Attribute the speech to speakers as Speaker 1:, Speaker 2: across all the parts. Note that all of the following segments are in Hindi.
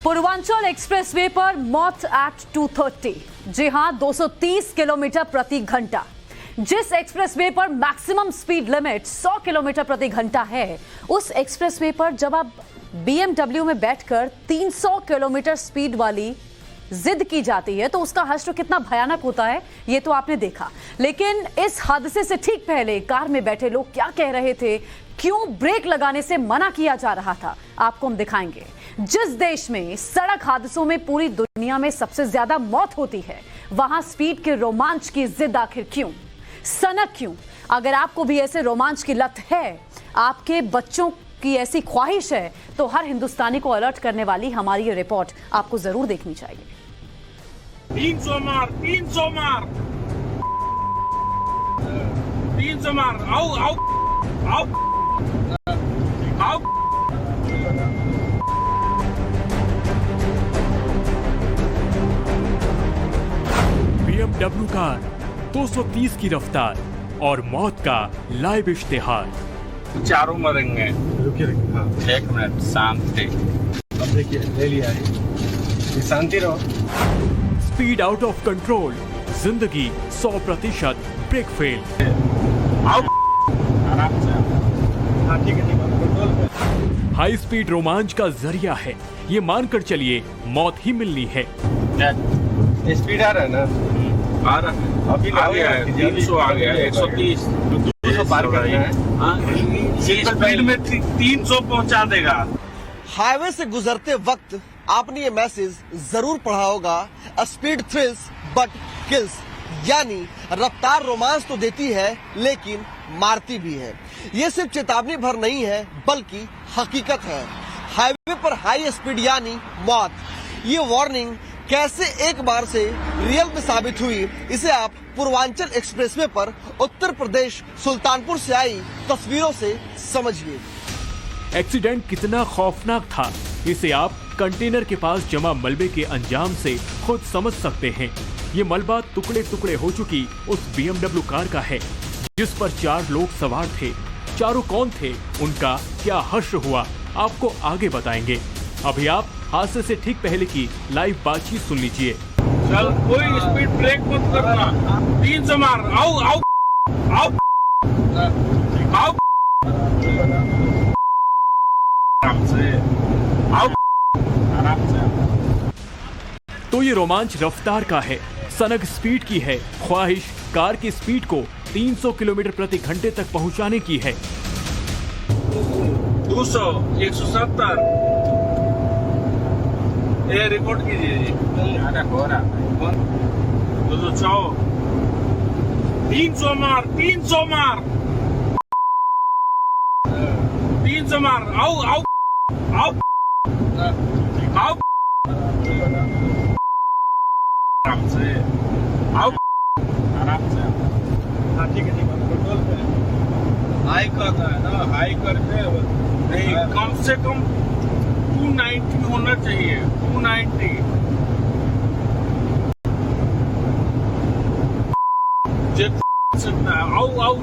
Speaker 1: पूर्वांचल एक्सप्रेसवे पर मौत एट 2:30। जी हां, 230 किलोमीटर प्रति घंटा। जिस एक्सप्रेसवे पर मैक्सिमम स्पीड लिमिट 100 किलोमीटर प्रति घंटा है, उस एक्सप्रेसवे पर जब आप BMW में बैठकर 300 किलोमीटर स्पीड वाली जिद की जाती है तो उसका हश्र कितना भयानक होता है ये तो आपने देखा। लेकिन इस हादसे से ठीक पहले कार में बैठे लोग क्या कह रहे थे, क्यों ब्रेक लगाने से मना किया जा रहा था, आपको हम दिखाएंगे। जिस देश में सड़क हादसों में पूरी दुनिया में सबसे ज्यादा मौत होती है, वहां स्पीड के रोमांच की जिद आखिर क्यों, सनक क्यों? अगर आपको भी ऐसे रोमांच की लत है, आपके बच्चों की ऐसी ख्वाहिश है, तो हर हिंदुस्तानी को अलर्ट करने वाली हमारी ये रिपोर्ट आपको जरूर देखनी चाहिए।
Speaker 2: 300 मार 300 मार 300 मार आओ आओ आओ आओ।
Speaker 3: BMW कार 230 की रफ्तार और मौत का लाइव इश्तिहार।
Speaker 2: चारों मरेंगे।
Speaker 4: रुकिए हाँ,
Speaker 2: 1 मिनट शांति।
Speaker 4: अब देखिए ले लिया है, ये शांति रहो।
Speaker 3: स्पीड आउट ऑफ कंट्रोल, जिंदगी 100% ब्रेक फेल।
Speaker 2: आओ आराम से।
Speaker 4: हाँ ठीक है, कंट्रोल पे।
Speaker 3: हाई स्पीड रोमांच का जरिया है, ये मानकर चलिए मौत ही मिलनी है।
Speaker 4: स्पीड आ रहा है ना,
Speaker 2: आ रहा है,
Speaker 4: अभी
Speaker 2: आ गया है, 300 आ गया है, 130
Speaker 4: 200 पार करना है।
Speaker 2: स्पीड में 300 पहुंचा देगा।
Speaker 5: हाईवे से गुजरते वक्त आपने ये मैसेज जरूर पढ़ा होगा, स्पीड थ्रिल्स बट किल्स, यानी रफ्तार रोमांच तो देती है लेकिन मारती भी है। ये सिर्फ चेतावनी भर नहीं है बल्कि हकीकत है। हाईवे पर हाई स्पीड यानी मौत। ये वार्निंग कैसे एक बार से रियल में साबित हुई, इसे आप पूर्वांचल एक्सप्रेसवे पर उत्तर प्रदेश सुल्तानपुर से आई तस्वीरों से समझिए।
Speaker 3: एक्सीडेंट कितना खौफनाक था, इसे आप कंटेनर के पास जमा मलबे के अंजाम से खुद समझ सकते हैं। ये मलबा टुकड़े टुकड़े हो चुकी उस BMW कार का है, जिस पर 4 लोग सवार थे। चारों कौन थे, उनका क्या हश्र हुआ, आपको आगे बताएंगे। अभी आप हादसे से ठीक पहले की लाइव बातचीत सुन लीजिए।
Speaker 2: चल, कोई स्पीड ब्रेक मत करना। 300 मार आओ आओ आओ आओ आराम से आओ आराम से।
Speaker 3: तो ये रोमांच रफ्तार का है, सनक स्पीड की है, ख्वाहिश कार की स्पीड को 300 किलोमीटर प्रति घंटे तक पहुंचाने की है।
Speaker 2: 200 170 ये रिकॉर्ड कीजिए जी। 200 300 मार 300 मार 300 मार आओ आओ आओ आओ आराम से आओ आराम से।
Speaker 4: हाँ ठीक है, कंट्रोल पे।
Speaker 2: हाई करना है ना, हाई करके नहीं, कम से कम 290 होना चाहिए। 290 सकता है। आओ आओ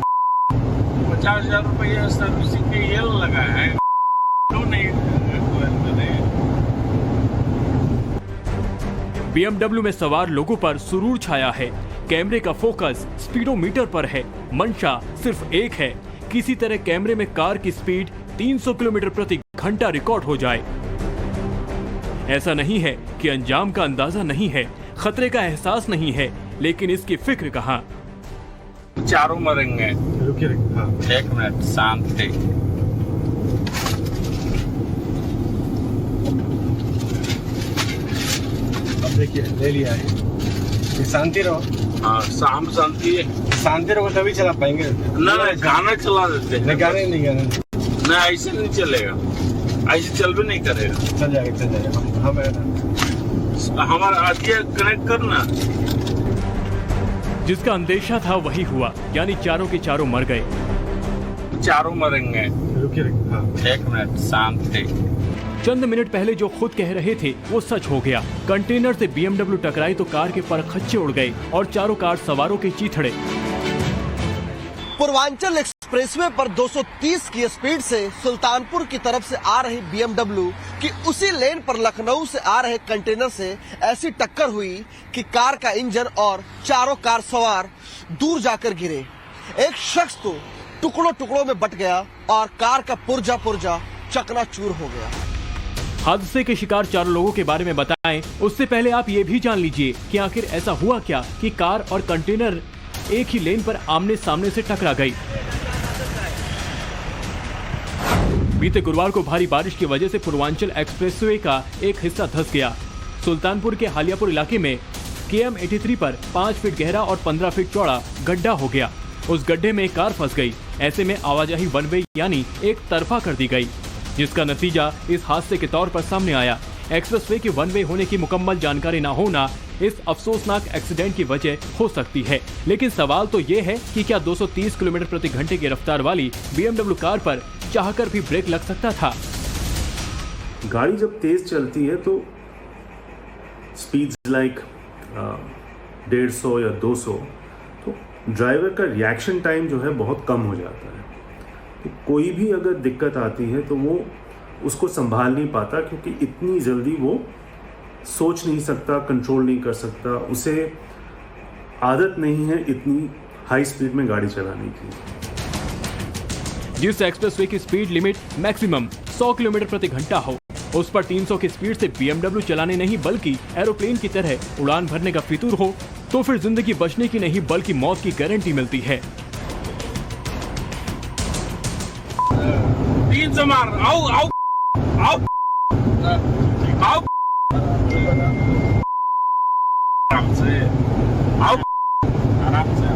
Speaker 2: 50,000 रुपये सर्विसिंग के ये लगा है, क्यों नहीं?
Speaker 3: BMW में सवार लोगों पर सुरूर छाया है। कैमरे का फोकस स्पीडोमीटर पर है। मंशा सिर्फ एक है, किसी तरह कैमरे में कार की स्पीड 300 किलोमीटर प्रति घंटा रिकॉर्ड हो जाए। ऐसा नहीं है कि अंजाम का अंदाजा नहीं है, खतरे का एहसास नहीं है, लेकिन इसकी फिक्र कहाँ।
Speaker 2: चारों मरेंगे।
Speaker 4: रुकिए हाँ,
Speaker 2: 1 मिनट शांति।
Speaker 4: अब देखिए ले लिया है, ये शांति रहो।
Speaker 2: हाँ, शाम शांति है।
Speaker 4: शांति रहो तभी चला पाएंगे।
Speaker 2: ना गाना चला देते हैं।
Speaker 4: नहीं गाने नहीं गाने
Speaker 2: ना, ऐसे नहीं चलेगा, ऐसे चल भी नहीं करेगा।
Speaker 4: चल जाएगा हम है ना।
Speaker 2: हमारा आदिया कनेक्ट करना।
Speaker 3: जिसका अंदेशा था वही हुआ, यानी चारों के चारों मर गए।
Speaker 2: चारों मरेंगे।
Speaker 4: रुकिए हाँ,
Speaker 2: 1 मिनट शांति।
Speaker 3: चंद मिनट पहले जो खुद कह रहे थे वो सच हो गया। कंटेनर से BMW टकराई तो कार के परखच्चे उड़ गए और चारों कार सवारों के चीथड़े।
Speaker 5: पूर्वांचल एक्सप्रेसवे पर 230 की स्पीड से सुल्तानपुर की तरफ से आ रही BMW की उसी लेन पर लखनऊ से आ रहे कंटेनर से ऐसी टक्कर हुई कि कार का इंजन और चारों कार सवार दूर जाकर गिरे। एक शख्स तो टुकड़ों टुकड़ों में बट गया और कार का पुर्जा चकनाचूर हो गया।
Speaker 3: हादसे के शिकार 4 लोगों के बारे में बताएं, उससे पहले आप ये भी जान लीजिए कि आखिर ऐसा हुआ क्या कि कार और कंटेनर एक ही लेन पर आमने सामने से टकरा गई। बीते गुरुवार को भारी बारिश की वजह से पूर्वांचल एक्सप्रेसवे का एक हिस्सा धंस गया। सुल्तानपुर के हालियापुर इलाके में KM 83 पर 5 फीट गहरा और 15 फीट चौड़ा गड्ढा हो गया। उस गड्ढे में कार फंस गई। ऐसे में आवाजाही वन वे यानी एक तरफा कर दी गई, जिसका नतीजा इस हादसे के तौर पर सामने आया। एक्सप्रेसवे के वन वे होने की मुकम्मल जानकारी न होना इस अफसोसनाक एक्सीडेंट की वजह हो सकती है। लेकिन सवाल तो ये है कि क्या 230 किलोमीटर प्रति घंटे की रफ्तार वाली BMW कार पर चाहकर भी ब्रेक लग सकता था?
Speaker 6: गाड़ी जब तेज चलती है तो स्पीड्स लाइक 150 या 200, तो ड्राइवर का रिएक्शन टाइम जो है बहुत कम हो जाता है। तो कोई भी अगर दिक्कत आती है तो वो उसको संभाल नहीं पाता, क्योंकि इतनी जल्दी वो सोच नहीं सकता, कंट्रोल नहीं कर सकता, उसे आदत नहीं है इतनी हाई स्पीड में गाड़ी चलाने की।
Speaker 3: जिस एक्सप्रेसवे की स्पीड लिमिट मैक्सिमम 100 किलोमीटर प्रति घंटा हो, उस पर 300 की स्पीड से BMW चलाने नहीं बल्कि एरोप्लेन की तरह उड़ान भरने का फितूर हो, तो फिर जिंदगी बचने की नहीं बल्कि मौत की गारंटी मिलती है।
Speaker 2: 300 मार, आओ आओ आओ आओ, आराम से आओ, आराम से।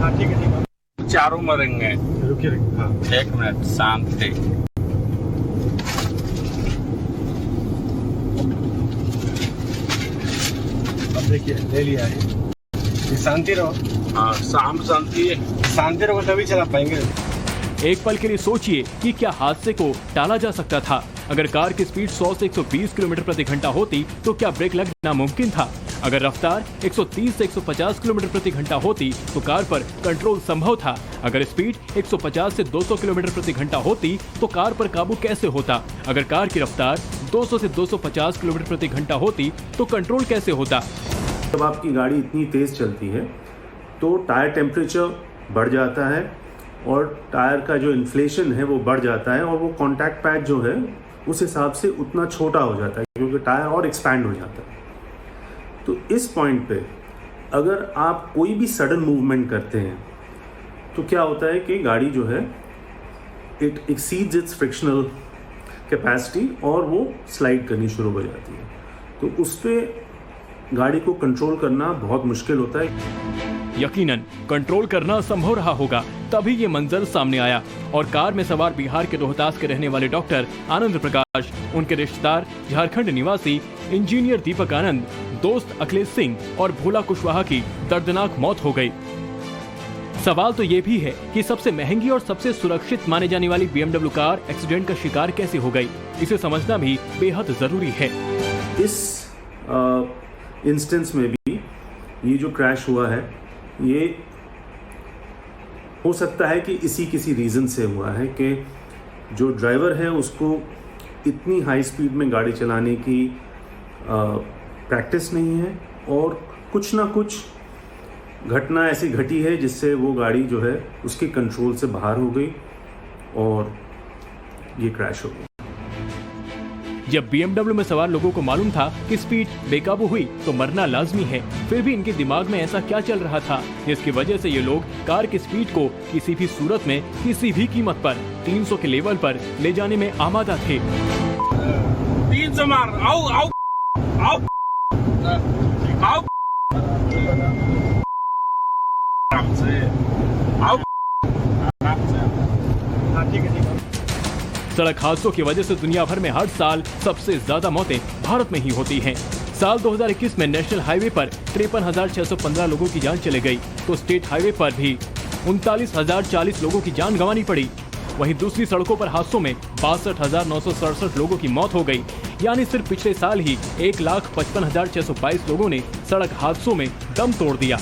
Speaker 4: हाँ ठीक है।
Speaker 2: चारों मरेंगे।
Speaker 4: रुकिए हाँ।
Speaker 2: 1 मिनट शांति।
Speaker 4: अब देखिए ले लिया है, ये शांति रहो।
Speaker 2: हाँ शांति
Speaker 4: रहो तभी चला पाएंगे।
Speaker 3: एक पल के लिए सोचिए कि क्या हादसे को टाला जा सकता था। अगर कार की स्पीड 100 से 120 किलोमीटर प्रति घंटा होती तो क्या ब्रेक लगना मुमकिन था? अगर रफ्तार 130 से 150 किलोमीटर प्रति घंटा होती तो कार पर कंट्रोल संभव था। अगर स्पीड 150 से 200 किलोमीटर प्रति घंटा होती तो कार पर काबू कैसे होता? अगर कार की रफ्तार 200 से 250 किलोमीटर प्रति घंटा होती तो कंट्रोल कैसे होता?
Speaker 6: जब आपकी गाड़ी इतनी तेज चलती है तो टायर टेम्परेचर बढ़ जाता है और टायर का जो इन्फ्लेशन है वो बढ़ जाता है, और वो कॉन्टैक्ट पैड जो है उस हिसाब से उतना छोटा हो जाता है, क्योंकि टायर और एक्सपैंड हो जाता है। तो इस पॉइंट पे अगर आप कोई भी सडन मूवमेंट करते हैं तो क्या होता है कि गाड़ी जो है it exceeds its frictional capacity और वो स्लाइड करनी शुरू हो जाती है। तो उस पर गाड़ी को कंट्रोल करना बहुत मुश्किल होता है।
Speaker 3: यकीनन कंट्रोल करना संभव रहा होगा, तभी ये मंजर सामने आया। और कार में सवार बिहार के रोहतास के रहने वाले डॉक्टर आनंद प्रकाश, उनके रिश्तेदार झारखंड निवासी इंजीनियर दीपक आनंद, दोस्त अखिलेश सिंह और भोला कुशवाहा की दर्दनाक मौत हो गई। सवाल तो ये भी है कि सबसे महंगी और सबसे सुरक्षित माने जाने वाली BMW कार एक्सीडेंट का शिकार कैसे हो गई? इसे समझना भी बेहद जरूरी है।
Speaker 6: इस इंस्टेंस में भी ये जो क्रैश हुआ है ये हो सकता है कि किसी रीज़न से हुआ है कि जो ड्राइवर है उसको इतनी हाई स्पीड में गाड़ी चलाने की प्रैक्टिस नहीं है, और कुछ ना कुछ घटना ऐसी घटी है जिससे वो गाड़ी जो है उसके कंट्रोल से बाहर हो गई और ये क्रैश हो गई।
Speaker 3: जब BMW में सवार लोगों को मालूम था कि स्पीड बेकाबू हुई तो मरना लाजमी है, फिर भी इनके दिमाग में ऐसा क्या चल रहा था जिसकी वजह से ये लोग कार की स्पीड को किसी भी सूरत में किसी भी कीमत पर 300 के लेवल पर ले जाने में आमादा थे?
Speaker 2: 300 मार, आओ आओ आओ आओ, आराम से आओ, आराम से।
Speaker 4: हाँ ठीक है।
Speaker 3: सड़क हादसों की वजह से दुनिया भर में हर साल सबसे ज्यादा मौतें भारत में ही होती हैं। साल 2021 में नेशनल हाईवे पर 53,615 लोगों की जान चली गई, तो स्टेट हाईवे पर भी 39,040 लोगों की जान गंवानी पड़ी। वहीं दूसरी सड़कों पर हादसों में 62,967 लोगों की मौत हो गई। यानी सिर्फ पिछले साल ही 1,55,622 लोगों ने सड़क हादसों में दम तोड़ दिया।